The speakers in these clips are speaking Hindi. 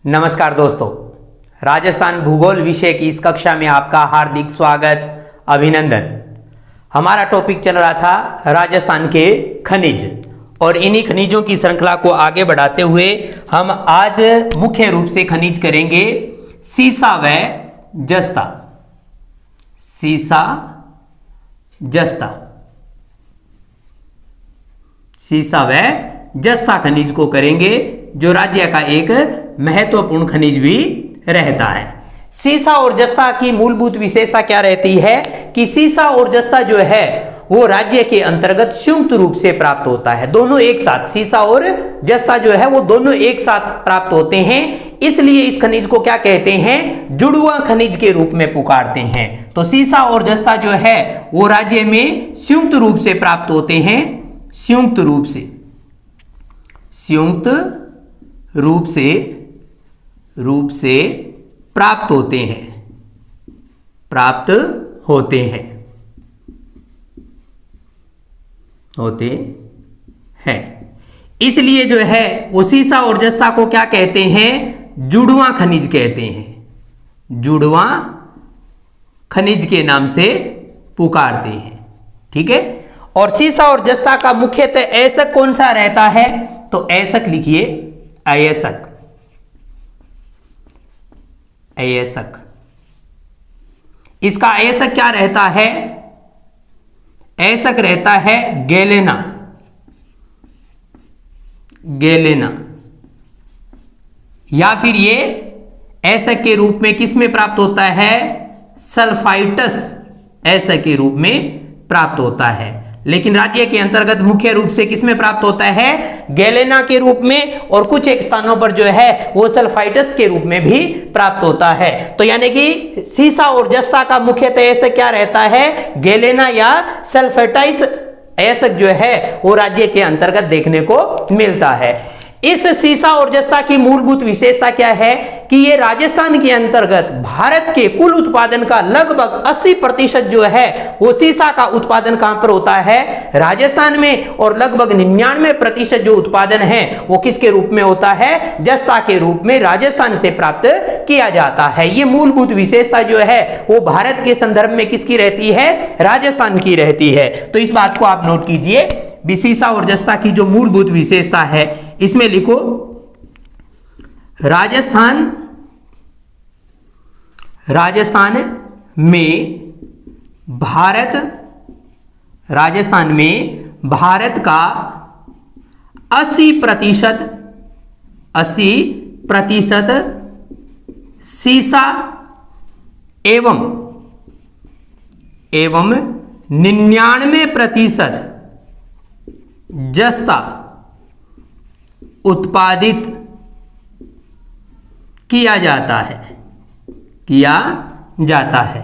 नमस्कार दोस्तों, राजस्थान भूगोल विषय की इस कक्षा में आपका हार्दिक स्वागत, अभिनंदन। हमारा टॉपिक चल रहा था राजस्थान के खनिज और इन्हीं खनिजों की श्रृंखला को आगे बढ़ाते हुए हम आज मुख्य रूप से खनिज करेंगे सीसा व जस्ता। सीसा जस्ता, सीसा व जस्ता खनिज को करेंगे, जो राज्य का एक महत्वपूर्ण खनिज भी रहता है। सीसा और जस्ता की मूलभूत विशेषता क्या रहती है कि सीसा और जस्ता जो है वो राज्य के अंतर्गत संयुक्त रूप से प्राप्त होता है। दोनों एक साथ, सीसा और जस्ता जो है वो दोनों एक साथ प्राप्त होते हैं, इसलिए इस खनिज को क्या कहते हैं, जुड़वा खनिज के रूप में पुकारते हैं। तो सीसा और जस्ता जो है वो राज्य में संयुक्त रूप से प्राप्त होते हैं, संयुक्त रूप से प्राप्त होते हैं। इसलिए जो है वो सीसा और जस्ता को क्या कहते हैं, जुड़वा खनिज कहते हैं, जुड़वा खनिज के नाम से पुकारते हैं। ठीक है। और सीसा और जस्ता का मुख्यतः अयस्क कौन सा रहता है, तो अयस्क लिखिए, अयस्क। इसका अयस्क क्या रहता है, अयस्क रहता है गैलेना। या फिर ये अयस्क के रूप में किस में प्राप्त होता है, सल्फाइटस अयस्क के रूप में प्राप्त होता है। लेकिन राज्य के अंतर्गत मुख्य रूप से किसमें प्राप्त होता है, गैलेना के रूप में, और कुछ एक स्थानों पर जो है वो सल्फाइटस के रूप में भी प्राप्त होता है। तो यानी कि सीसा और जस्ता का मुख्यतः अयस्क क्या रहता है, गैलेना या सल्फाइटस अयस्क जो है वो राज्य के अंतर्गत देखने को मिलता है। इस सीसा और जस्ता की मूलभूत विशेषता क्या है कि ये राजस्थान के अंतर्गत भारत के कुल उत्पादन का लगभग 80% जो है वो सीसा का उत्पादन कहां पर होता है, राजस्थान में, और लगभग 99% जो उत्पादन है वो किसके रूप में होता है, जस्ता के रूप में राजस्थान से प्राप्त किया जाता है। ये मूलभूत विशेषता जो है वो भारत के संदर्भ में किसकी रहती है, राजस्थान की रहती है। तो इस बात को आप नोट कीजिए, सीसा और जस्ता की जो मूलभूत विशेषता है इसमें लिखो, राजस्थान में भारत का 80% सीसा एवं 99% जस्ता उत्पादित किया जाता है।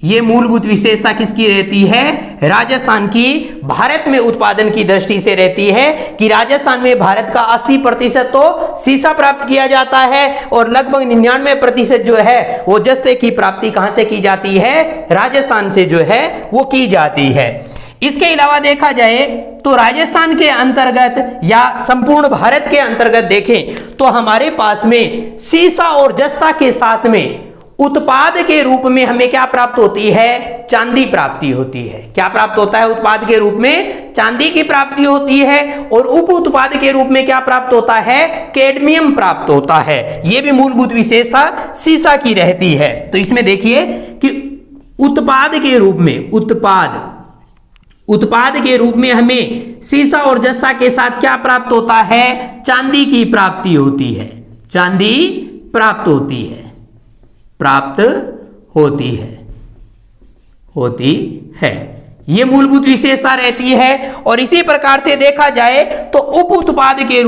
यह मूलभूत विशेषता किसकी रहती है, राजस्थान की भारत में उत्पादन की दृष्टि से रहती है कि राजस्थान में भारत का 80% तो सीसा प्राप्त किया जाता है और लगभग 99% जो है वो जस्ते की प्राप्ति कहां से की जाती है, राजस्थान से जो है वो की जाती है। इसके अलावा देखा जाए तो राजस्थान के अंतर्गत या संपूर्ण भारत के अंतर्गत देखें तो हमारे पास में सीसा और जस्ता के साथ में उत्पाद के रूप में हमें क्या प्राप्त होती है, चांदी प्राप्ति होती है। क्या प्राप्त होता है, उत्पाद के रूप में चांदी की प्राप्ति होती है, और उप उत्पाद के रूप में क्या प्राप्त होता है, कैडमियम प्राप्त होता है। यह भी मूलभूत विशेषता सीसा की रहती है। तो इसमें देखिए कि उत्पाद के रूप में हमें सीसा और जस्ता के साथ क्या प्राप्त होता है, चांदी की प्राप्ति होती है, चांदी प्राप्त होती है। यह मूलभूत विशेषता रहती है। और इसी प्रकार से देखा जाए तो उप उत्पाद के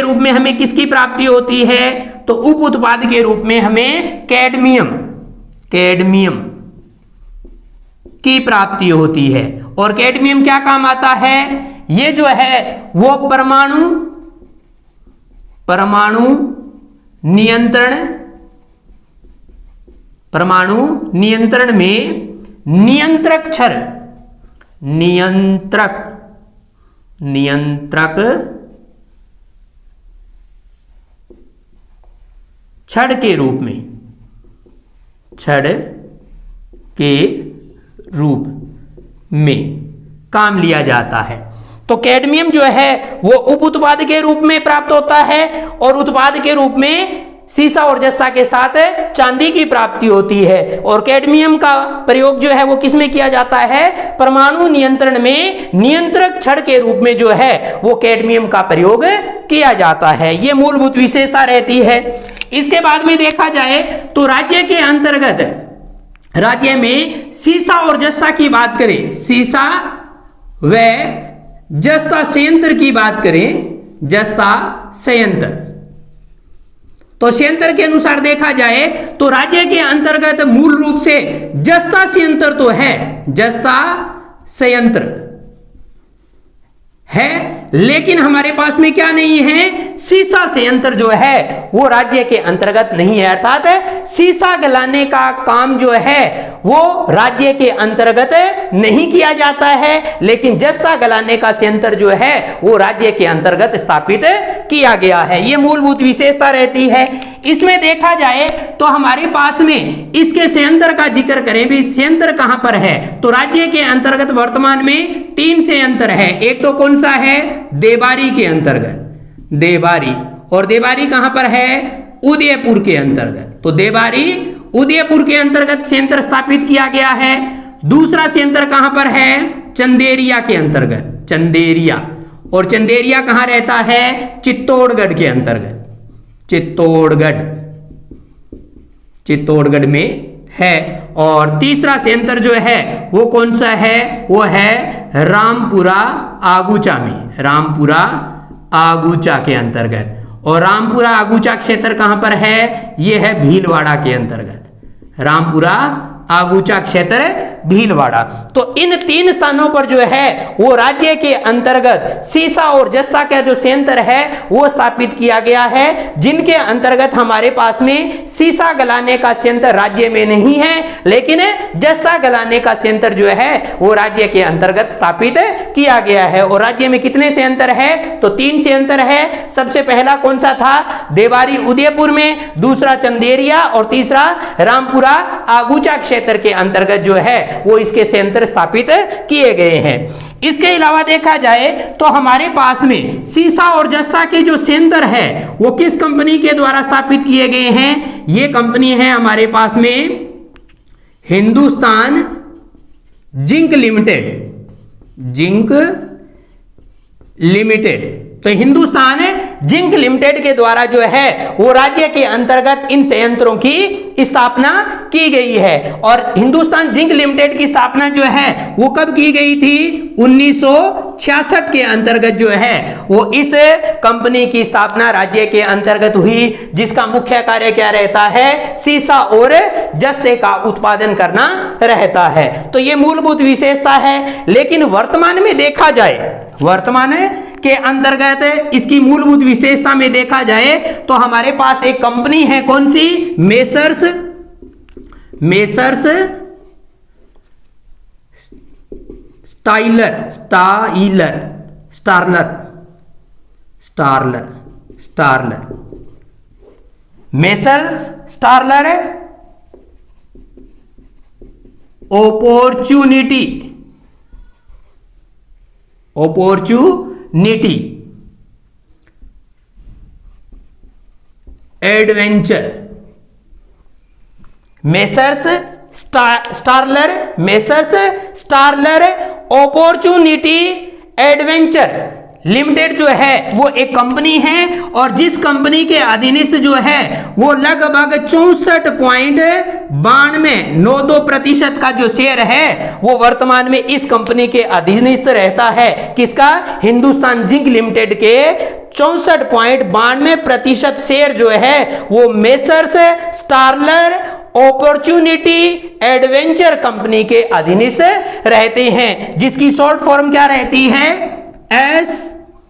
रूप में हमें किसकी प्राप्ति होती है, तो उप उत्पाद के रूप में हमें कैडमियम की प्राप्ति होती है। और कैडमियम क्या काम आता है, ये जो है वो परमाणु नियंत्रण में नियंत्रक नियंत्रक छड़ के रूप में, छड़ के रूप में काम लिया जाता है। तो कैडमियम जो है वो उप उत्पाद के रूप में प्राप्त होता है और उत्पाद के रूप में सीसा और जस्ता के साथ चांदी की प्राप्ति होती है। और कैडमियम का प्रयोग जो है वो किसमें किया जाता है? परमाणु नियंत्रण में नियंत्रक छड़ के रूप में जो है वो कैडमियम का प्रयोग किया जाता है। ये मूलभूत विशेषता रहती है। इसके बाद में देखा जाए तो राज्य के अंतर्गत, राज्य में सीसा और जस्ता की बात करें, सीसा व जस्ता संयंत्र की बात करें, जस्ता संयंत्र, तो संयंत्र के अनुसार देखा जाए तो राज्य के अंतर्गत मूल रूप से जस्ता संयंत्र तो है, जस्ता संयंत्र है, लेकिन हमारे पास में क्या नहीं है? सीसा संयंत्र जो है वो राज्य के अंतर्गत नहीं है। अर्थात सीसा गलाने का काम जो है वो राज्य के अंतर्गत नहीं किया जाता है, लेकिन जस्ता गलाने का संयंत्र जो है वो राज्य के अंतर्गत स्थापित किया गया है। ये मूलभूत विशेषता रहती है। इसमें देखा जाए तो हमारे पास में इसके संयंत्र का जिक्र करें भी, संयंत्र कहां पर है? तो राज्य के अंतर्गत वर्तमान में 3 संयंत्र है। एक तो कौन सा है? देबारी के अंतर्गत, देबारी, और देबारी कहां पर है? उदयपुर के अंतर्गत। तो देबारी उदयपुर के अंतर्गत संयंत्र स्थापित किया गया है। दूसरा संयंत्र कहां पर है? चंदेरिया के अंतर्गत, चंदेरिया, और चंदेरिया कहां रहता है? चित्तौड़गढ़ के अंतर्गत, चित्तौड़गढ़, चित्तौड़गढ़ में है। और तीसरा संयंत्र जो है वो कौन सा है? वो है रामपुरा आगुचा में, रामपुरा आगुचा के अंतर्गत। और रामपुरा आगुचा क्षेत्र कहां पर है? ये है भीलवाड़ा के अंतर्गत, रामपुरा आगुचा क्षेत्र भीलवाड़ा। तो इन 3 स्थानों पर जो है वो राज्य के अंतर्गत सीसा और जस्ता का जो संयंत्र है वो स्थापित किया गया है, जिनके अंतर्गत हमारे पास में सीसा गलाने का संयंत्र राज्य में नहीं है, लेकिन जस्ता गलाने का संयंत्र जो है वो राज्य के अंतर्गत स्थापित किया गया है। और राज्य में कितने संयंत्र है? तो 3 संयंत्र है। सबसे पहला कौन सा था? देवारी उदयपुर में, दूसरा चंदेरिया, और तीसरा रामपुरा आगुचा क्षेत्र के अंतर्गत जो है वो इसके संयंत्र स्थापित किए गए हैं। इसके अलावा देखा जाए तो हमारे पास में सीसा और जस्ता के जो संयंत्र है वो किस कंपनी के द्वारा स्थापित किए गए हैं? ये कंपनी है हमारे पास में Hindustan zinc limited, zinc limited. तो हिंदुस्तान जिंक लिमिटेड के द्वारा जो है वो राज्य के अंतर्गत इन संयंत्रों की स्थापना की गई है। और हिंदुस्तान जिंक लिमिटेड की स्थापना जो है वो कब की गई थी? 1966 के अंतर्गत जो है वो इस कंपनी की स्थापना राज्य के अंतर्गत हुई, जिसका मुख्य कार्य क्या रहता है? सीसा और जस्ते का उत्पादन करना रहता है। तो ये मूलभूत विशेषता है। लेकिन वर्तमान में देखा जाए, वर्तमान के अंतर्गत इसकी मूलभूत विशेषता में देखा जाए तो हमारे पास एक कंपनी है, कौन सी? Messrs, messrs Styler, Styler, Starler, Starler, Starler, messrs Starler opportunity, opportunity adventure, messrs Starler, messrs Starler opportunity adventure limited जो है वो एक कंपनी है, और जिस कंपनी के अधीनस्थ जो है वो लगभग 64.92% का जो शेयर है वो वर्तमान में इस कंपनी के अधीनस्थ रहता है। किसका? हिंदुस्तान जिंक लिमिटेड के 64.92% शेयर जो है वो messrs Starler opportunity adventure company के अधीनस्थ रहते हैं, जिसकी शॉर्ट फॉर्म क्या रहती है?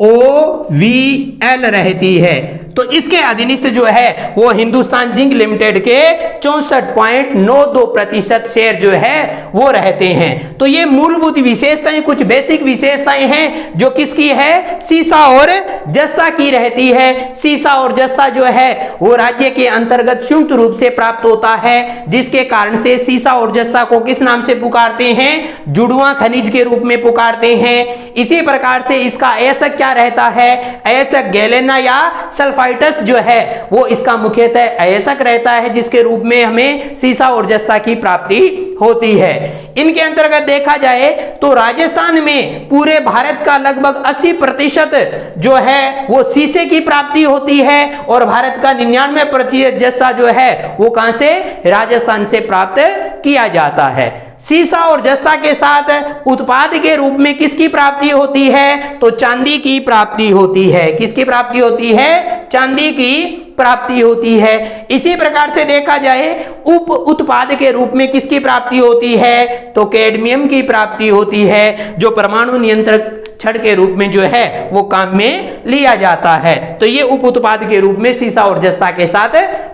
SOVL रहती है। तो इसके अधीनस्थ जो है वो हिंदुस्तान जिंक लिमिटेड के 64.92% शेयर जो है वो रहते हैं। तो ये मूलभूत विशेषताएं, कुछ बेसिक विशेषताएं हैं जो किसकी है, सीसा और जस्ता की रहती है। सीसा और जस्ता जो है वो राज्य के अंतर्गत संयुक्त रूप से प्राप्त होता है, जिसके कारण से सीसा और जस्ता को किस नाम से पुकारते हैं, जुड़वां खनिज के रूप में पुकारते हैं। इसी प्रकार से इसका अयस्क क्या रहता है, अयस्क गैलेना या सल्फाइटस जो है वो इसका मुख्यतः अयस्क रहता है, जिसके रूप में हमें सीसा और जस्ता की प्राप्ति होती है। इनके अंतर्गत देखा जाए तो राजस्थान में पूरे भारत का लगभग 80% जो है वो सीसे की प्राप्ति होती है और भारत का 99% जस्ता जो है वो कहां से, राजस्थान से प्राप्त किया जाता है। सीसा और जस्ता के साथ उत्पाद के रूप में किसकी प्राप्ति होती है, तो चांदी की प्राप्ति होती है। किसकी प्राप्ति होती है, चांदी की प्राप्ति होती है। इसी प्रकार से देखा जाए उप उत्पाद के रूप में किसकी प्राप्ति होती है, तो कैडमियम की प्राप्ति होती है, जो परमाणु नियंत्रक छड़ के रूप में जो है वो काम में लिया जाता है। तो ये उप उत्पाद के रूप में सीसा और जस्ता के साथ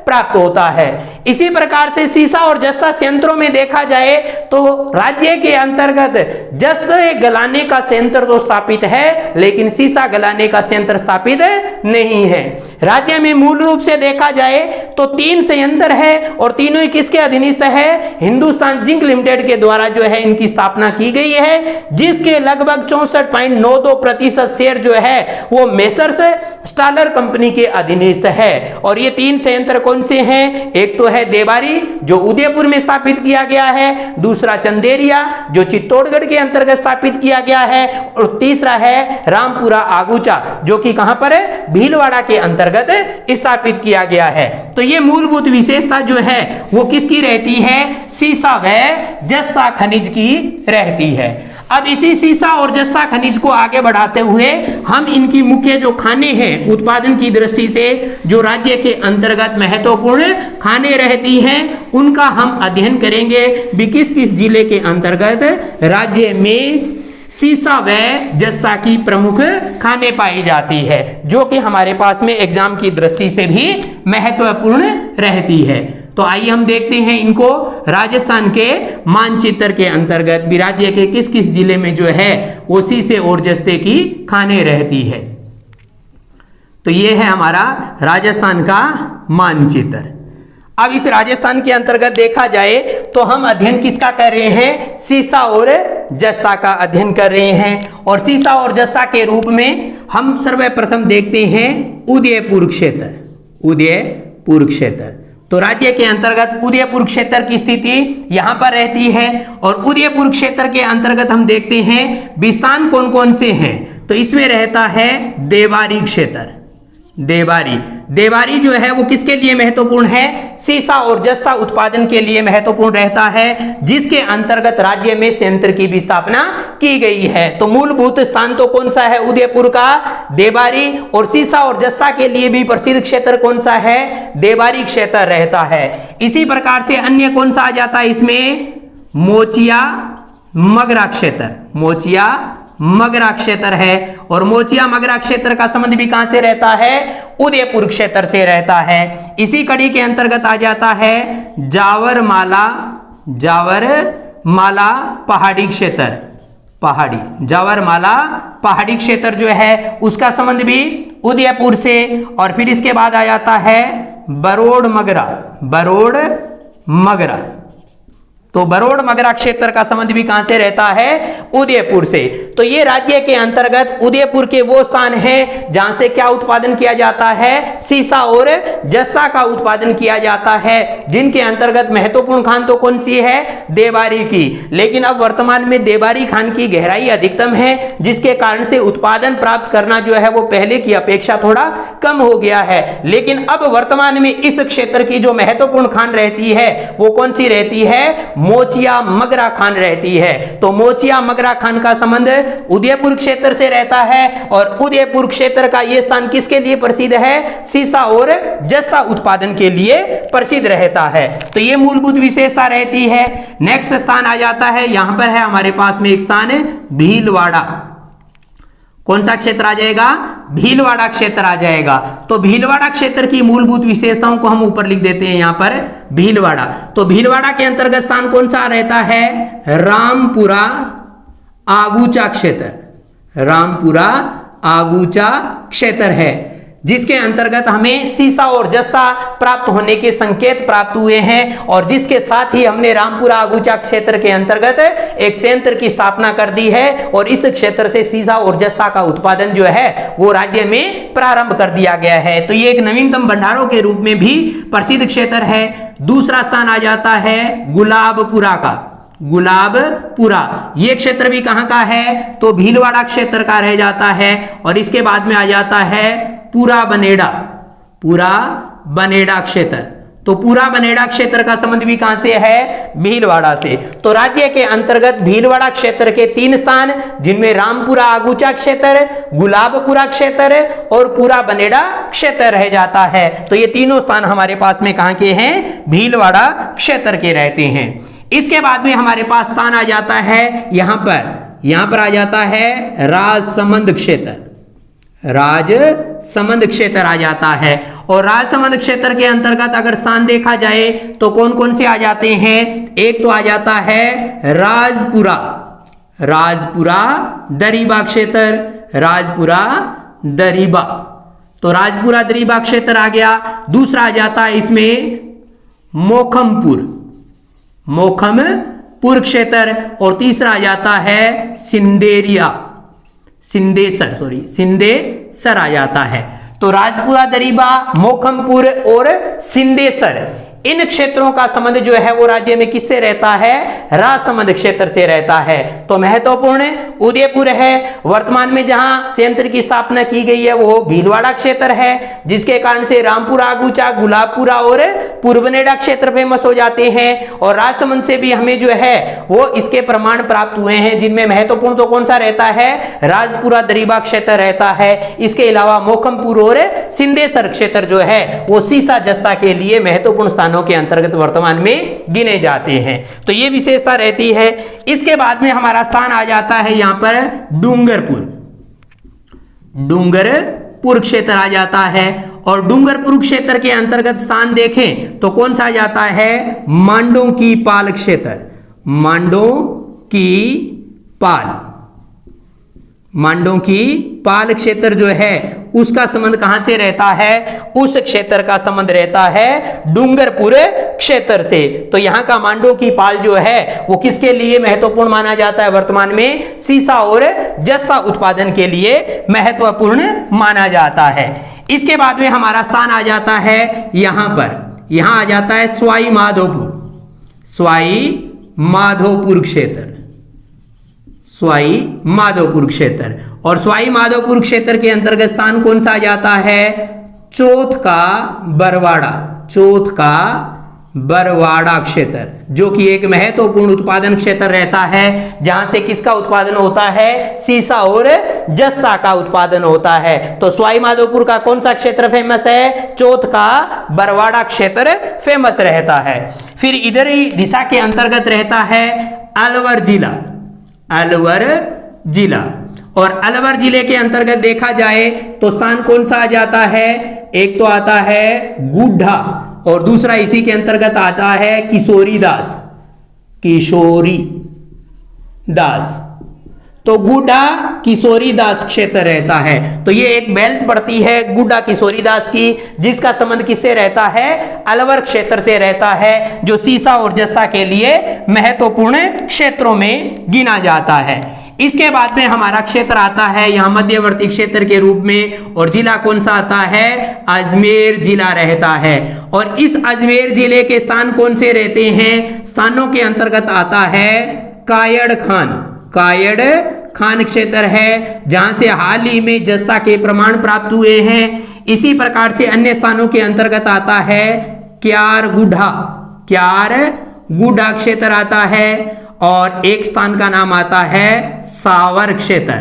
प्राप्त होता है। इसी प्रकार से सीसा और जस्ता संयंत्रों में देखा जाए तो राज्य के अंतर्गत जस्ते गलाने का संयंत्र तो स्थापित है, लेकिन सीसा गलाने का संयंत्र स्थापित नहीं है। राज्य में मूल रूप से देखा जाए तो 3 संयंत्र है और तीनों किसके अधीनस्थ है, हिंदुस्तान जिंक लिमिटेड के द्वारा जो है इनकी स्थापना की गई है, जिसके लगभग 64.92% शेयर जो है वो मेसर्स स्टालर कंपनी के अधीनस्थ है। और ये 3 संयंत्र कौन से हैं, एक तो है देवारी जो उदयपुर में स्थापित किया गया है, दूसरा चंदेरिया जो चित्तौड़गढ़ के अंतर्गत स्थापित किया गया है, और तीसरा है रामपुरा आगुचा जो कि कहां पर है, भीलवाड़ा के अंतर्गत स्थापित किया गया है। तो ये मूलभूत विशेषता जो है वो किसकी रहती है, सीसा व जस्ता खनिज की रहती है। अब इसी सीसा और जस्ता खनिज को आगे बढ़ाते हुए हम इनकी मुख्य जो खाने हैं उत्पादन की दृष्टि से जो राज्य के अंतर्गत महत्वपूर्ण खाने रहती हैं उनका हम अध्ययन करेंगे। किस किस जिले के अंतर्गत राज्य में सीसा व जस्ता की प्रमुख खाने पाई जाती है, जो कि हमारे पास में एग्जाम की दृष्टि से भी महत्वपूर्ण रहती है। तो आइए हम देखते हैं इनको। राजस्थान के मानचित्र के अंतर्गत भी राज्य के किस किस जिले में जो है वो सीसे और जस्ते की खाने रहती है। तो ये है हमारा राजस्थान का मानचित्र। अब इस राजस्थान के अंतर्गत देखा जाए तो हम अध्ययन किसका कर रहे हैं, सीसा और जस्ता का अध्ययन कर रहे हैं। और सीसा और जस्ता के रूप में हम सर्वप्रथम देखते हैं उदयपुर क्षेत्र। उदयपुर क्षेत्र तो राज्य के अंतर्गत उदयपुर क्षेत्र की स्थिति यहां पर रहती है। और उदयपुर क्षेत्र के अंतर्गत हम देखते हैं विस्तान कौन कौन से हैं, तो इसमें रहता है देवारी क्षेत्र। देवारी जो है वो किसके लिए महत्वपूर्ण है, सीसा और जस्ता उत्पादन के लिए महत्वपूर्ण रहता है, जिसके अंतर्गत राज्य में संयंत्र की भी स्थापना की गई है। तो मूलभूत स्थान तो कौन सा है, उदयपुर का देवारी। और सीसा और जस्ता के लिए भी प्रसिद्ध क्षेत्र कौन सा है, देवारी क्षेत्र रहता है। इसी प्रकार से अन्य कौन सा आ जाता है इसमें, मोचिया मगरा क्षेत्र। मोचिया मगरा क्षेत्र है। और मोचिया मगरा क्षेत्र का संबंध भी कहां से रहता है, उदयपुर क्षेत्र से रहता है। इसी कड़ी के अंतर्गत आ जाता है जावरमाला पहाड़ी क्षेत्र। जावरमाला पहाड़ी क्षेत्र जो है उसका संबंध भी उदयपुर से। और फिर इसके बाद आ जाता है बरोड़ मगरा। तो बरोड़ मगरा क्षेत्र का संबंध भी कहां से रहता है, उदयपुर से। तो ये राज्य के अंतर्गत उदयपुर के वो स्थान हैं जहां से क्या उत्पादन किया जाता है, सीसा और जस्ता का उत्पादन किया जाता है, जिनके अंतर्गत महत्वपूर्ण खान तो कौन सी है, देवारी की। लेकिन अब वर्तमान में देवारी खान की गहराई अधिकतम है, जिसके कारण से उत्पादन प्राप्त करना जो है वो पहले की अपेक्षा थोड़ा कम हो गया है। लेकिन अब वर्तमान में इस क्षेत्र की जो महत्वपूर्ण खान रहती है वो कौन सी रहती है, मोचिया मगरा खान रहती है। तो मोचिया मगरा खान का संबंध उदयपुर क्षेत्र से रहता है। और उदयपुर क्षेत्र का यह स्थान किसके लिए प्रसिद्ध है, सीसा और जस्ता उत्पादन के लिए प्रसिद्ध रहता है। तो यह मूलभूत विशेषता रहती है। नेक्स्ट स्थान आ जाता है, यहां पर है हमारे पास में एक स्थान है भीलवाड़ा। कौन सा क्षेत्र आ जाएगा, भीलवाड़ा क्षेत्र आ जाएगा। तो भीलवाड़ा क्षेत्र की मूलभूत विशेषताओं को हम ऊपर लिख देते हैं यहां पर भीलवाड़ा। तो भीलवाड़ा के अंतर्गत स्थान कौन सा रहता है? रामपुरा आगूचा क्षेत्र, रामपुरा आगूचा क्षेत्र है, जिसके अंतर्गत हमें सीसा और जस्ता प्राप्त होने के संकेत प्राप्त हुए हैं और जिसके साथ ही हमने रामपुरा आगूचा क्षेत्र के अंतर्गत एक संयंत्र की स्थापना कर दी है और इस क्षेत्र से सीसा और जस्ता का उत्पादन जो है वो राज्य में प्रारंभ कर दिया गया है। तो ये एक नवीनतम भंडारों के रूप में भी प्रसिद्ध क्षेत्र है। दूसरा स्थान आ जाता है गुलाबपुरा का, गुलाबपुरा। ये क्षेत्र भी कहां का है? तो भीलवाड़ा क्षेत्र का रह जाता है। और इसके बाद में आ जाता है पूरा बनेड़ा, पूरा बनेड़ा क्षेत्र। तो पूरा बनेड़ा क्षेत्र का संबंध भी कहां से है? भीलवाड़ा से। तो राज्य के अंतर्गत भीलवाड़ा क्षेत्र के 3 स्थान, जिनमें रामपुरा आगूचा क्षेत्र, गुलाबपुरा क्षेत्र और पूरा बनेड़ा क्षेत्र रह जाता है। तो ये तीनों स्थान हमारे पास में कहां के हैं? भीलवाड़ा क्षेत्र के रहते हैं। इसके बाद में हमारे पास स्थान आ जाता है यहां पर आ जाता है राजसमंद क्षेत्र, राजसमंद क्षेत्र आ जाता है। और राजसमंद क्षेत्र के अंतर्गत अगर स्थान देखा जाए तो कौन कौन से आ जाते हैं? एक तो आ जाता है राजपुरा, राजपुरा दरीबा क्षेत्र, राजपुरा दरीबा। तो राजपुरा दरीबा क्षेत्र आ गया। दूसरा आ जाता है इसमें मोखमपुर, मोखमपुर क्षेत्र। और तीसरा आ जाता है सिंदेरिया, सिंदेसर आ जाता है। तो राजपुरा दरीबा, मोखमपुर और सिंदेसर, इन क्षेत्रों का संबंध जो है वो राज्य में किससे रहता है? राजसमंद क्षेत्र से रहता है। तो महत्वपूर्ण उदयपुर है। वर्तमान में जहां संयंत्र की स्थापना की गई है वो भीलवाड़ा क्षेत्र है, जिसके कारण से रामपुरा आगूचा, गुलाबपुरा और पूर्वनेड़ा क्षेत्र फेमस हो जाते हैं। और राजसमंद से भी हमें जो है वो इसके प्रमाण प्राप्त हुए हैं, जिनमें महत्वपूर्ण तो कौन सा रहता है? राजपुरा दरीबा क्षेत्र रहता है। इसके अलावा मोखमपुर और सिंदेसर क्षेत्र जो है वो सीसा जस्ता के लिए महत्वपूर्ण स्थानों के अंतर्गत वर्तमान में गिने जाते हैं। तो ये विशेषता रहती है। इसके बाद में हमारा स्थान आ जाता है यहां पर डूंगरपुर, डूंगरपुर क्षेत्र आ जाता है। और डूंगरपुर क्षेत्र के अंतर्गत स्थान देखें तो कौन सा आ जाता है? मांडों की पाल क्षेत्र, मांडों की पाल, मांडों की पाल क्षेत्र जो है उसका संबंध कहां से रहता है? उस क्षेत्र का संबंध रहता है डूंगरपुर क्षेत्र से। तो यहां का मांडों की पाल जो है वो किसके लिए महत्वपूर्ण माना जाता है? वर्तमान में सीसा और जस्ता उत्पादन के लिए महत्वपूर्ण माना जाता है। इसके बाद में हमारा स्थान आ जाता है यहां आ जाता है सवाई माधोपुर, सवाई माधोपुर क्षेत्र, सवाई माधोपुर क्षेत्र। और सवाई माधोपुर क्षेत्र के अंतर्गत स्थान कौन सा आ जाता है? चौथ का बरवाड़ा, चौथ का बरवाड़ा क्षेत्र, जो कि एक महत्वपूर्ण उत्पादन क्षेत्र रहता है, जहां से किसका उत्पादन होता है? सीसा और जस्ता का उत्पादन होता है। तो सवाई माधोपुर का कौन सा क्षेत्र फेमस है? चौथ का बरवाड़ा क्षेत्र फेमस रहता है। फिर इधर ही दिशा के अंतर्गत रहता है अलवर जिला, अलवर जिला। और अलवर जिले के अंतर्गत देखा जाए तो स्थान कौन सा आ जाता है? एक तो आता है गुड्ढा और दूसरा इसी के अंतर्गत आता है किशोरी दास, किशोरी दास। तो गुड्ढा किशोरी दास क्षेत्र रहता है। तो ये एक बेल्ट पड़ती है गुड्ढा किशोरी दास की, जिसका संबंध किससे रहता है? अलवर क्षेत्र से रहता है, जो सीसा और जस्ता के लिए महत्वपूर्ण क्षेत्रों में गिना जाता है। इसके बाद में हमारा क्षेत्र आता है यहां मध्यवर्ती क्षेत्र के रूप में, और जिला कौन सा आता है? अजमेर जिला रहता है। और इस अजमेर जिले के स्थान कौन से रहते हैं? स्थानों के अंतर्गत आता है कायड़ खान, कायड़ खान क्षेत्र है, जहां से हाल ही में जस्ता के प्रमाण प्राप्त हुए हैं। इसी प्रकार से अन्य स्थानों के अंतर्गत आता है क्यार गुड्ढा, क्यार गुड्ढा क्षेत्र आता है। और एक स्थान का नाम आता है सावर क्षेत्र।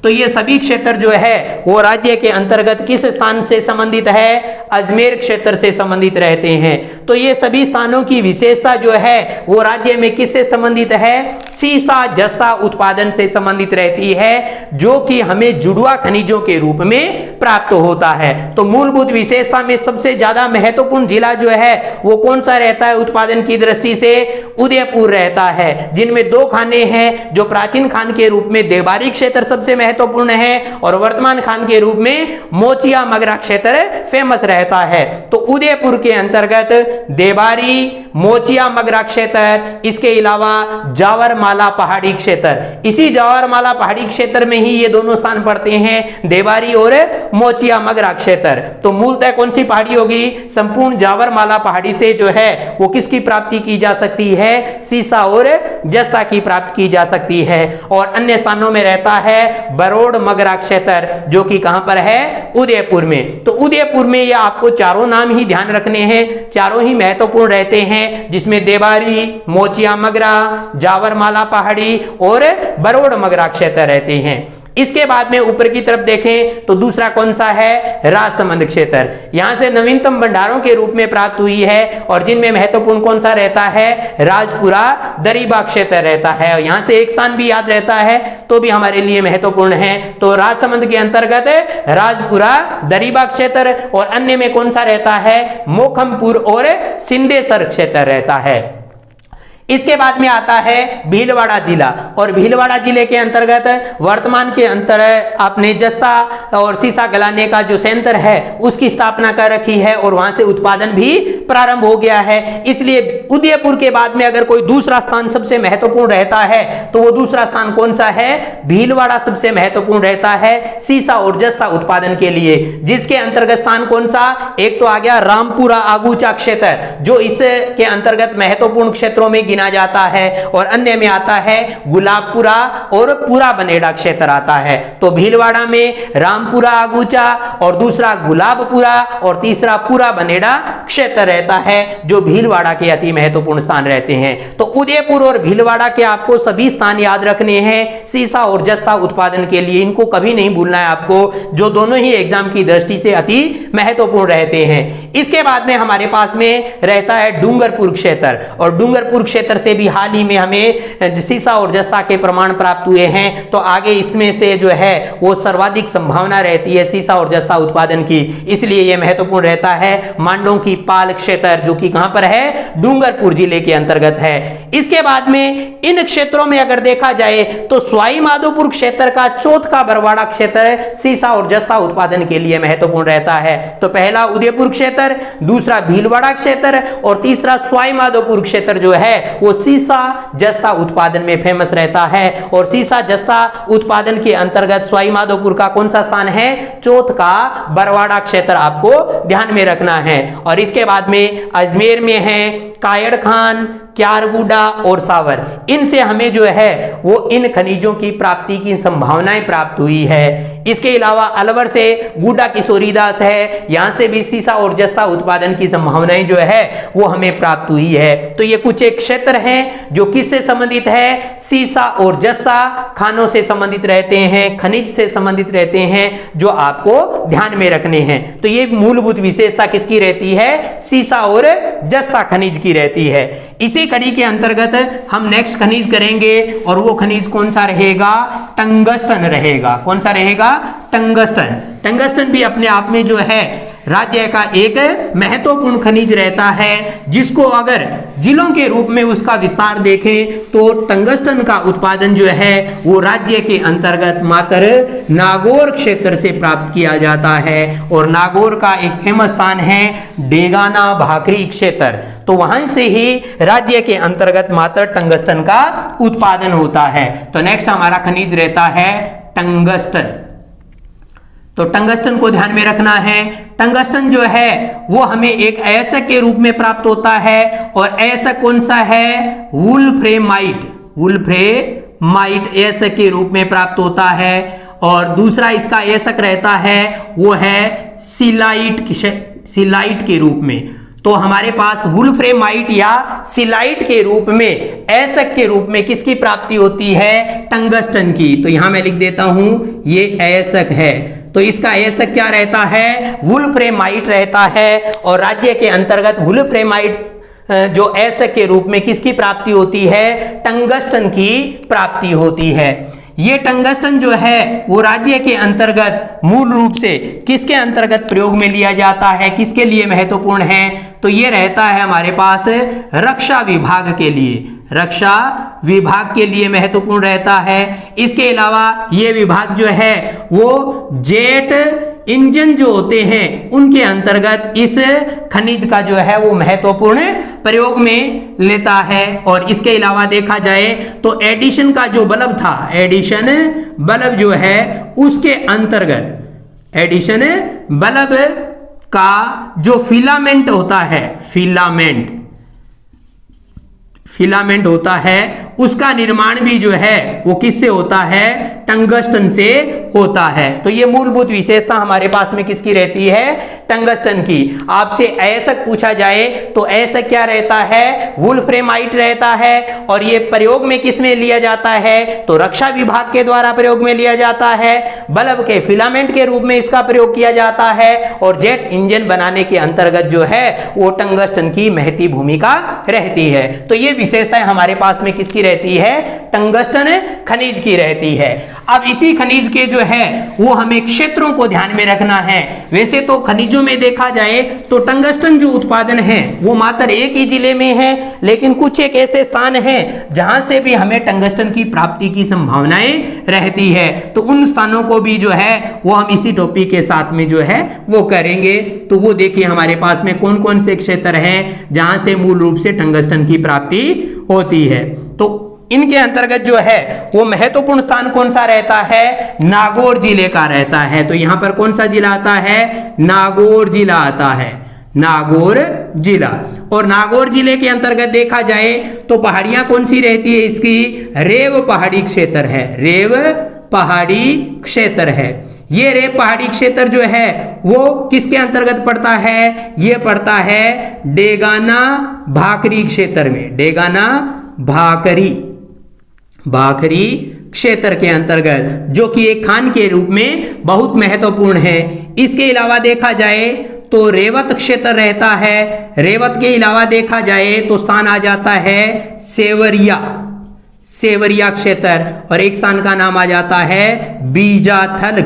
तो ये सभी क्षेत्र जो है वो राज्य के अंतर्गत किस स्थान से संबंधित है? अजमेर क्षेत्र से संबंधित रहते हैं। तो ये सभी स्थानों की विशेषता जो है वो राज्य में किससे संबंधित है? सीसा जस्ता उत्पादन से संबंधित रहती है, जो कि हमें जुड़वा खनिजों के रूप में प्राप्त होता है। तो मूलभूत विशेषता में सबसे ज्यादा महत्वपूर्ण जिला जो है वो कौन सा रहता है उत्पादन की दृष्टि से? उदयपुर रहता है, जिनमें दो खाने हैं। जो प्राचीन खान के रूप में देवारी क्षेत्र सबसे महत्वपूर्ण है और वर्तमान खान के रूप में मोचिया मगरा क्षेत्र फेमस रहता है। तो उदयपुर के अंतर्गत देवारी, मोचिया मगरा क्षेत्र, इसके अलावा जावरमाला पहाड़ी क्षेत्र, इसी जावरमाला पहाड़ी क्षेत्र में ही ये दोनों स्थान पड़ते हैं, देवारी और मोचिया मगरा क्षेत्र। तो मूलतः कौन सी पहाड़ी होगी? संपूर्ण जावरमाला पहाड़ी से जो है वो किसकी प्राप्ति की जा सकती है? सीसा और जस्ता की प्राप्ति की जा सकती है। और अन्य स्थानों में रहता है बरोड़ मगरा क्षेत्र, जो कि कहां पर है? उदयपुर में। तो उदयपुर में ये आपको चारों नाम ही ध्यान रखने हैं, चारों ही महत्वपूर्ण रहते हैं, जिसमें देवारी, मोचिया मगरा, जावरमाला पहाड़ी और बरोड़ मगरा क्षेत्र रहते हैं। इसके बाद में ऊपर की तरफ देखें तो दूसरा कौन सा है? राजसमंद क्षेत्र। यहां से नवीनतम भंडारों के रूप में प्राप्त हुई है और जिनमें महत्वपूर्ण कौन सा रहता है? राजपुरा दरीबा क्षेत्र रहता है। और यहां से एक स्थान भी याद रहता है तो भी हमारे लिए महत्वपूर्ण है। तो राजसमंद के अंतर्गत राजपुरा दरीबा क्षेत्र और अन्य में कौन सा रहता है? मोखमपुर और सिंदेसर क्षेत्र रहता है। इसके बाद में आता है भीलवाड़ा जिला, और भीलवाड़ा जिले के अंतर्गत वर्तमान के अंतर आपने जस्ता और सीसा गलाने का जो सेंटर है उसकी स्थापना कर रखी है और वहां से उत्पादन भी प्रारंभ हो गया है। इसलिए उदयपुर के बाद में अगर कोई दूसरा स्थान सबसे महत्वपूर्ण रहता है तो वो दूसरा स्थान कौन सा है? भीलवाड़ा सबसे महत्वपूर्ण रहता है सीसा और जस्ता उत्पादन के लिए, जिसके अंतर्गत स्थान कौन सा? एक तो आ गया रामपुरा आगूचा क्षेत्र, जो इसके अंतर्गत महत्वपूर्ण क्षेत्रों में जाता है, और अन्य में आता है गुलाबपुरा और पूरा बनेड़ा क्षेत्र आता है। तो भीलवाड़ा में रामपुरा आगूचा और दूसरा गुलाबपुरा और तीसरा पूरा बनेड़ा क्षेत्र रहता है, जो भीलवाड़ा के अति महत्वपूर्ण स्थान रहते हैं। तो उदयपुर और भीलवाड़ा के आपको सभी स्थान याद रखने हैं सीसा और जस्ता उत्पादन के लिए, इनको कभी नहीं भूलना है आपको, जो दोनों ही एग्जाम की दृष्टि से अति महत्वपूर्ण रहते हैं। इसके बाद में हमारे पास में रहता है डूंगरपुर क्षेत्र, और डूंगरपुर क्षेत्र से भी हाल ही में हमें सीसा और जस्ता के प्रमाण प्राप्त हुए हैं। तो आगे इसमें से जो है वो सर्वाधिक संभावना रहती है सीसा और जस्ता उत्पादन की, इसलिए यह महत्वपूर्ण रहता है। मांडों की पाल क्षेत्र, जो कि कहां पर है? डूंगरपुर जिले के अंतर्गत है। इसके बाद में इन क्षेत्रों में अगर देखा जाए तो सवाई माधोपुर क्षेत्र का चौथा बरवाड़ा क्षेत्र सीसा और जस्ता उत्पादन के लिए महत्वपूर्ण रहता है। तो पहला उदयपुर क्षेत्र, दूसरा भीलवाड़ा क्षेत्र और तीसरा सवाई माधोपुर क्षेत्र जो है वो सीसा जस्ता उत्पादन में फेमस रहता है। और सीसा जस्ता उत्पादन के अंतर्गत सवाई माधोपुर का कौन सा स्थान है? चौथा बरवाड़ा क्षेत्र आपको ध्यान में रखना है। और इसके बाद में अजमेर में है कायड़ खान, क्यारगुडा और सावर, इनसे हमें जो है वो इन खनिजों की प्राप्ति की संभावनाएं प्राप्त हुई है। इसके अलावा अलवर से गुडा किशोरीदास है, यहां से भी सीसा और जस्ता उत्पादन की संभावनाएं जो है वो हमें प्राप्त हुई है। तो ये कुछ एक क्षेत्र हैं जो किससे संबंधित है? सीसा और जस्ता खानों से संबंधित रहते हैं, खनिज से संबंधित रहते हैं, जो आपको ध्यान में रखने हैं। तो ये मूलभूत विशेषता किसकी रहती है? सीसा और जस्ता खनिज की रहती है। इसी कड़ी के अंतर्गत हम नेक्स्ट खनिज करेंगे और वो खनिज कौन सा रहेगा? टंगस्टन रहेगा। कौन सा रहेगा? टंगस्टन। टंगस्टन भी अपने आप में जो है राज्य का एक महत्वपूर्ण खनिज रहता है, जिसको अगर जिलों के रूप में उसका विस्तार देखें तो टंगस्टन का उत्पादन जो है वो राज्य के अंतर्गत मात्र नागौर क्षेत्र से प्राप्त किया जाता है। और नागौर का एक फेमस स्थान है डेगाना भाकरी क्षेत्र, तो वहां से ही राज्य के अंतर्गत मात्र टंगस्टन का उत्पादन होता है। तो नेक्स्ट हमारा खनिज रहता है टंगस्टन। तो टंगस्टन को ध्यान में रखना है। टंगस्टन जो है वो हमें एक अयस्क के रूप में प्राप्त होता है, और अयस्क कौन सा है? वुल्फ्रेमाइट। वुल्फ्रेमाइट अयस्क के रूप में प्राप्त होता है। और दूसरा इसका अयस्क रहता है वो है सिलाइट के रूप में। तो हमारे पास वुल्फ्रेमाइट या सिलाइट के रूप में, ऐसक के रूप में किसकी प्राप्ति होती है? टंगस्टन की। तो यहां मैं लिख देता हूं ये ऐसक है, तो इसका ऐसक क्या रहता है? वुल्फ्रेमाइट रहता है। और राज्य के अंतर्गत वुल्फ्रेमाइट जो ऐसक के रूप में किसकी प्राप्ति होती है? टंगस्टन की प्राप्ति होती है। ये टंगस्टन जो है वो राज्य के अंतर्गत मूल रूप से किसके अंतर्गत प्रयोग में लिया जाता है, किसके लिए महत्वपूर्ण है? तो ये रहता है हमारे पास रक्षा विभाग के लिए, रक्षा विभाग के लिए महत्वपूर्ण रहता है। इसके अलावा ये विभाग जो है वो जेट इंजन जो होते हैं उनके अंतर्गत इस खनिज का जो है वो महत्वपूर्ण प्रयोग में लेता है। और इसके अलावा देखा जाए तो एडिशन का जो बल्ब था, एडिशन बल्ब जो है उसके अंतर्गत, एडिशन बल्ब का जो फिलामेंट होता है, फिलामेंट होता है, उसका निर्माण भी जो है वो किससे होता है? टंगस्टन से होता है। तो ये मूलभूत विशेषता हमारे पास में किसकी रहती है? टंगस्टन की। आपसे ऐसक पूछा जाए तो ऐसक क्या रहता है? वुल्फ्रेमाइट रहता है। और ये प्रयोग में किस में लिया जाता है? तो रक्षा विभाग के द्वारा प्रयोग में लिया जाता है। बल्ब के फिलामेंट के रूप में इसका प्रयोग किया जाता है। और जेट इंजन बनाने के अंतर्गत जो है वो टंगस्टन की महती भूमिका रहती है। तो ये विशेषताएं हमारे पास में किसकी रहती है? टंगस्टन खनिज की रहती है। अब इसी खनिज के जो है वो हमें क्षेत्रों को ध्यान में रखना है। वैसे तो खनिजों में देखा जाए तो टंगस्टन जो उत्पादन है वो मात्र एक ही जिले में है, लेकिन कुछ एक ऐसे स्थान हैं जहां से भी हमें टंगस्टन की प्राप्ति की संभावनाएं रहती है। तो उन स्थानों को भी जो है वो हम इसी टॉपिक के साथ में जो है वो करेंगे। तो वो देखिए हमारे पास में कौन कौन से क्षेत्र हैं जहां से मूल रूप से टंगस्टन की प्राप्ति होती है। तो इनके अंतर्गत जो है वो महत्वपूर्ण स्थान कौन सा रहता है? नागौर जिले का रहता है। तो यहां पर कौन सा जिला आता है? नागौर जिला आता है, नागौर जिला। और नागौर जिले के अंतर्गत देखा जाए तो पहाड़ियां कौन सी रहती है इसकी? रेव पहाड़ी क्षेत्र है, रेव पहाड़ी क्षेत्र है। ये रेव पहाड़ी क्षेत्र जो है वो किसके अंतर्गत पड़ता है? ये पड़ता है डेगाना भाकरी क्षेत्र में, डेगाना भाकरी क्षेत्र के अंतर्गत, जो कि एक खान के रूप में बहुत महत्वपूर्ण है। इसके अलावा देखा जाए तो रेवत क्षेत्र रहता है। रेवत के अलावा देखा जाए तो स्थान आ जाता है सेवरिया क्षेत्र। और एक स्थान का नाम आ जाता है बीजाथल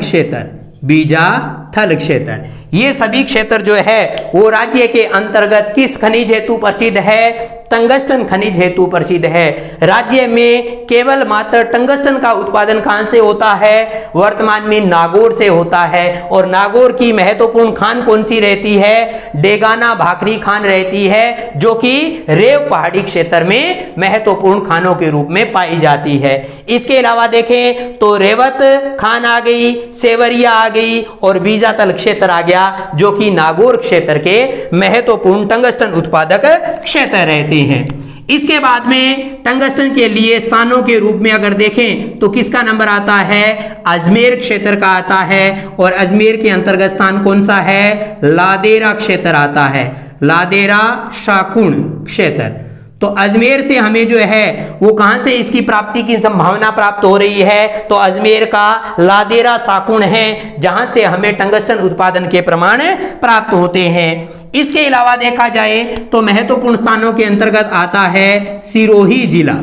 क्षेत्र। ये सभी क्षेत्र जो है वो राज्य के अंतर्गत किस खनिज हेतु प्रसिद्ध है? टंगस्टन खनिज हेतु प्रसिद्ध है। राज्य में केवल मात्र टंगस्टन का उत्पादन कहां से होता है? वर्तमान में नागौर से होता है। और नागौर की महत्वपूर्ण खान कौन सी रहती है? डेगाना भाकरी खान रहती है, जो कि रेव पहाड़ी क्षेत्र में महत्वपूर्ण खानों के रूप में पाई जाती है। इसके अलावा देखें तो रेवत खान आ गई, सेवरिया आ गई और बीजातल क्षेत्र आ गया, जो कि नागौर क्षेत्र के महत्वपूर्ण टंगस्टन उत्पादक क्षेत्र रहते हैं। इसके बाद में टंगस्टन के लिए स्थानों के रूप में अगर देखें तो किसका नंबर आता है? अजमेर क्षेत्र का आता है। और अजमेर के अंतर्गत स्थान कौन सा है? लादेरा क्षेत्र आता है, लादेरा शाकुण क्षेत्र। तो अजमेर से हमें जो है वो कहां से इसकी प्राप्ति की संभावना प्राप्त हो रही है? तो अजमेर का लादेरा साकुण है, जहां से हमें टंगस्टन उत्पादन के प्रमाण प्राप्त होते हैं। इसके अलावा देखा जाए तो महत्वपूर्ण स्थानों के अंतर्गत आता है सिरोही जिला,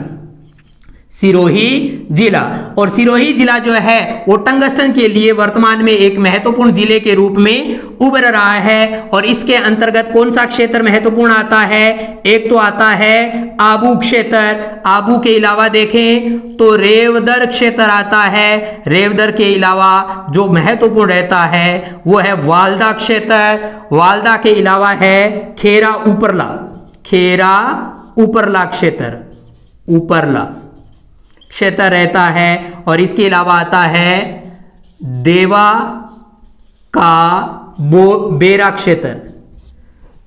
और सिरोही जिला जो है वो टंगस्टन के लिए वर्तमान में एक महत्वपूर्ण जिले के रूप में उभर रहा है। और इसके अंतर्गत कौन सा क्षेत्र महत्वपूर्ण आता है? एक तो आता है आबू क्षेत्र। आबू के अलावा देखें तो रेवदर क्षेत्र आता है। रेवदर के अलावा जो महत्वपूर्ण रहता है वो है वाल्दा क्षेत्र। वाल्दा के अलावा है खेरा उपरला क्षेत्र रहता है। और इसके अलावा आता है देवा का बेरा क्षेत्र,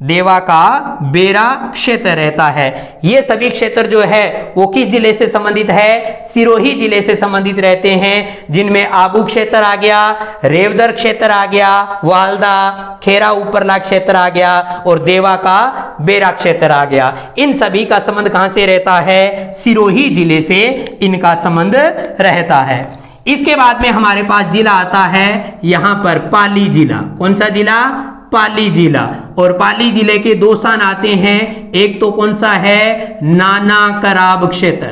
देवा का बेरा क्षेत्र रहता है। ये सभी क्षेत्र जो है वो किस जिले से संबंधित है? सिरोही जिले से संबंधित रहते हैं, जिनमें आबू क्षेत्र आ गया, रेवदर क्षेत्र आ गया, वालदा, खेरा उपरला क्षेत्र आ गया और देवा का बेरा क्षेत्र आ गया। इन सभी का संबंध कहां से रहता है? सिरोही जिले से इनका संबंध रहता है। इसके बाद में हमारे पास जिला आता है यहां पर पाली जिला। कौन सा जिला? पाली जिला। और पाली जिले के दो स्थान आते हैं, एक तो कौन सा है? नाना कराब क्षेत्र।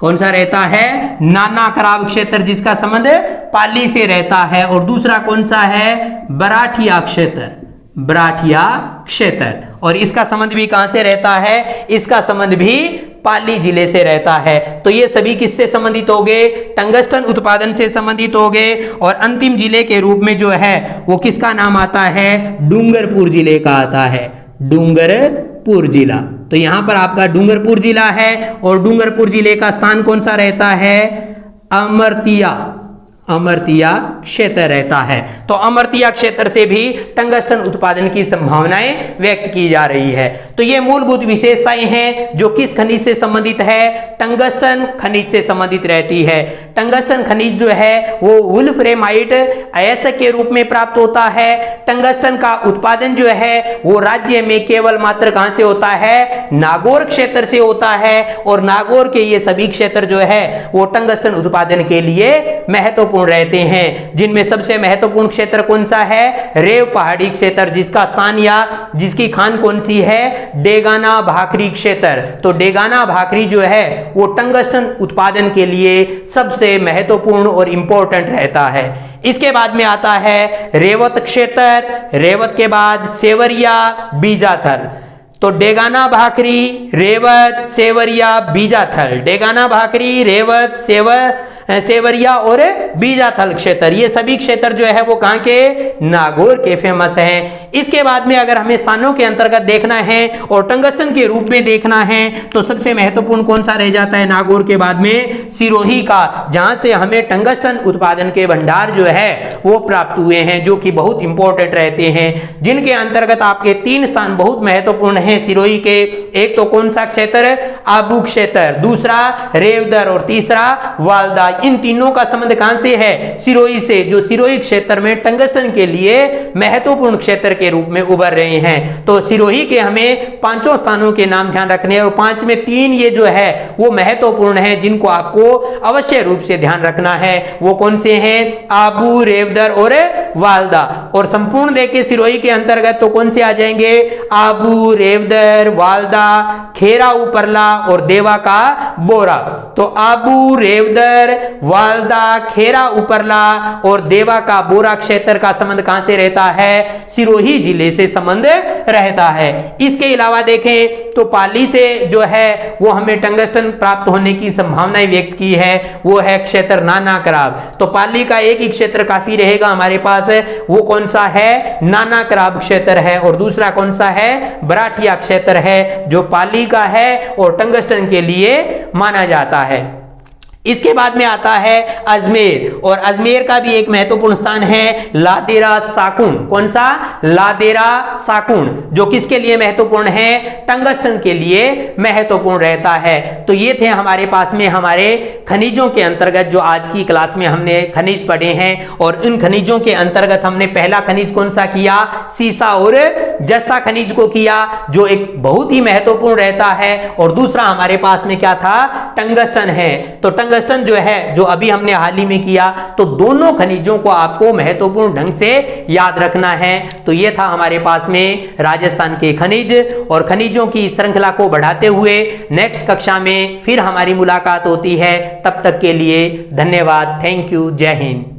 कौन सा रहता है? नाना कराब क्षेत्र, जिसका संबंध पाली से रहता है। और दूसरा कौन सा है? बराठिया क्षेत्र। बराठिया क्षेत्र, और इसका संबंध भी कहां से रहता है? इसका संबंध भी पाली जिले से रहता है। तो ये सभी किससे संबंधित हो गए? टंगस्टन उत्पादन से संबंधित हो गए। और अंतिम जिले के रूप में जो है वो किसका नाम आता है? डूंगरपुर जिले का आता है, डूंगरपुर जिला। तो यहां पर आपका डूंगरपुर जिला है और डूंगरपुर जिले का स्थान कौन सा रहता है? अमरतिया, अमरतिया क्षेत्र रहता है। तो अमरतिया क्षेत्र से भी टंगस्टन उत्पादन की संभावनाएं व्यक्त की जा रही है। तो ये मूलभूत विशेषताएं हैं जो किस खनिज से संबंधित है? टंगस्टन खनिज से संबंधित रहती है। टंगस्टन खनिज जो है वो वुल्फ्रेमाइट अयस्क के रूप में प्राप्त होता है। टंगस्टन का उत्पादन जो है वो राज्य में केवल मात्र कहां से होता है? नागौर क्षेत्र से होता है। और नागौर के ये सभी क्षेत्र जो है वो टंगस्टन उत्पादन के लिए महत्वपूर्ण रहते हैं, जिनमें सबसे महत्वपूर्ण क्षेत्र कौन सा है? रेव पहाड़ी क्षेत्र, जिसका स्थान या जिसकी खान कौन सी है? डेगाना भाखरी क्षेत्र। तो डेगाना भाखरी जो है वो टंगस्टन उत्पादन के लिए सबसे महत्वपूर्ण और इंपॉर्टेंट रहता है। इसके बाद में आता है रेवत क्षेत्र। रेवत के बाद सेवरिया, बीजाथल। तो डेगाना भाखरी, रेवत, सेवरिया, बीजाथल। डेगाना भाखरी, रेवत, सेवरिया और बीजाथल क्षेत्र, ये सभी क्षेत्र जो है वो कहां के? नागौर के फेमस हैं। इसके बाद में अगर हमें स्थानों के अंतर्गत देखना है और टंगस्टन के रूप में देखना है तो सबसे महत्वपूर्ण कौन सा रह जाता है? नागौर के बाद में सिरोही का, जहां से हमें टंगस्टन उत्पादन के भंडार जो है वो प्राप्त हुए हैं, जो कि बहुत इंपॉर्टेंट रहते हैं, जिनके अंतर्गत आपके 3 स्थान बहुत महत्वपूर्ण हैं सिरोही के। एक तो कौन सा क्षेत्र? आबू क्षेत्र, दूसरा रेवदर और तीसरा वालदा। इन तीनों का संबंध कहां से है? सिरोही से, जो सिरोही क्षेत्र में टंगस्टन के लिए महत्वपूर्ण क्षेत्र के रूप में उभर रहे हैं। तो सिरोही के हमें 5 स्थानों के नाम ध्यान रखने हैं और 5 में 3 ये जो है वो महत्वपूर्ण है, जिनको आपको अवश्य रूप से ध्यान रखना है। वो कौन से हैं? आबू, रेवदर और वालदा। और संपूर्ण देखे सिरोही के अंतर्गत तो कौन से आ जाएंगे? आबू, रेवदर, वालदा, खेरा उपरला और देवा का बोरा। तो आबू, रेवदर, वालदा, खेरा उपरला और देवा का बोरा क्षेत्र का संबंध कहां से रहता है? सिरोही जिले से संबंध रहता है। इसके अलावा देखें तो पाली से जो है वो हमें टंगस्टन प्राप्त होने की संभावनाएं व्यक्त की है, वो है क्षेत्र नाना कराब। तो पाली का एक ही क्षेत्र काफी रहेगा हमारे पास, वो कौन सा है? नाना कराब क्षेत्र है। और दूसरा कौन सा है? बराठिया क्षेत्र है, जो पाली का है और टंगस्टन के लिए माना जाता है। इसके बाद में आता है अजमेर, और अजमेर का भी एक महत्वपूर्ण स्थान है लादेरा साकुण। कौन सा? लादेरा साकुण, जो किसके लिए महत्वपूर्ण है? टंगस्टन के लिए महत्वपूर्ण रहता है। तो ये थे हमारे पास में हमारे खनिजों के अंतर्गत जो आज की क्लास में हमने खनिज पढ़े हैं। और इन खनिजों के अंतर्गत हमने पहला खनिज कौन सा किया? सीसा और जस्ता खनिज को किया, जो एक बहुत ही महत्वपूर्ण रहता है। और दूसरा हमारे पास में क्या था? टंगस्टन है। तो टंगस्टन जो है, जो अभी हमने हाल ही में किया, तो दोनों खनिजों को आपको महत्वपूर्ण ढंग से याद रखना है। तो यह था हमारे पास में राजस्थान के खनिज और खनिजों की श्रृंखला को बढ़ाते हुए नेक्स्ट कक्षा में फिर हमारी मुलाकात होती है। तब तक के लिए धन्यवाद। Thank you. जय हिंद।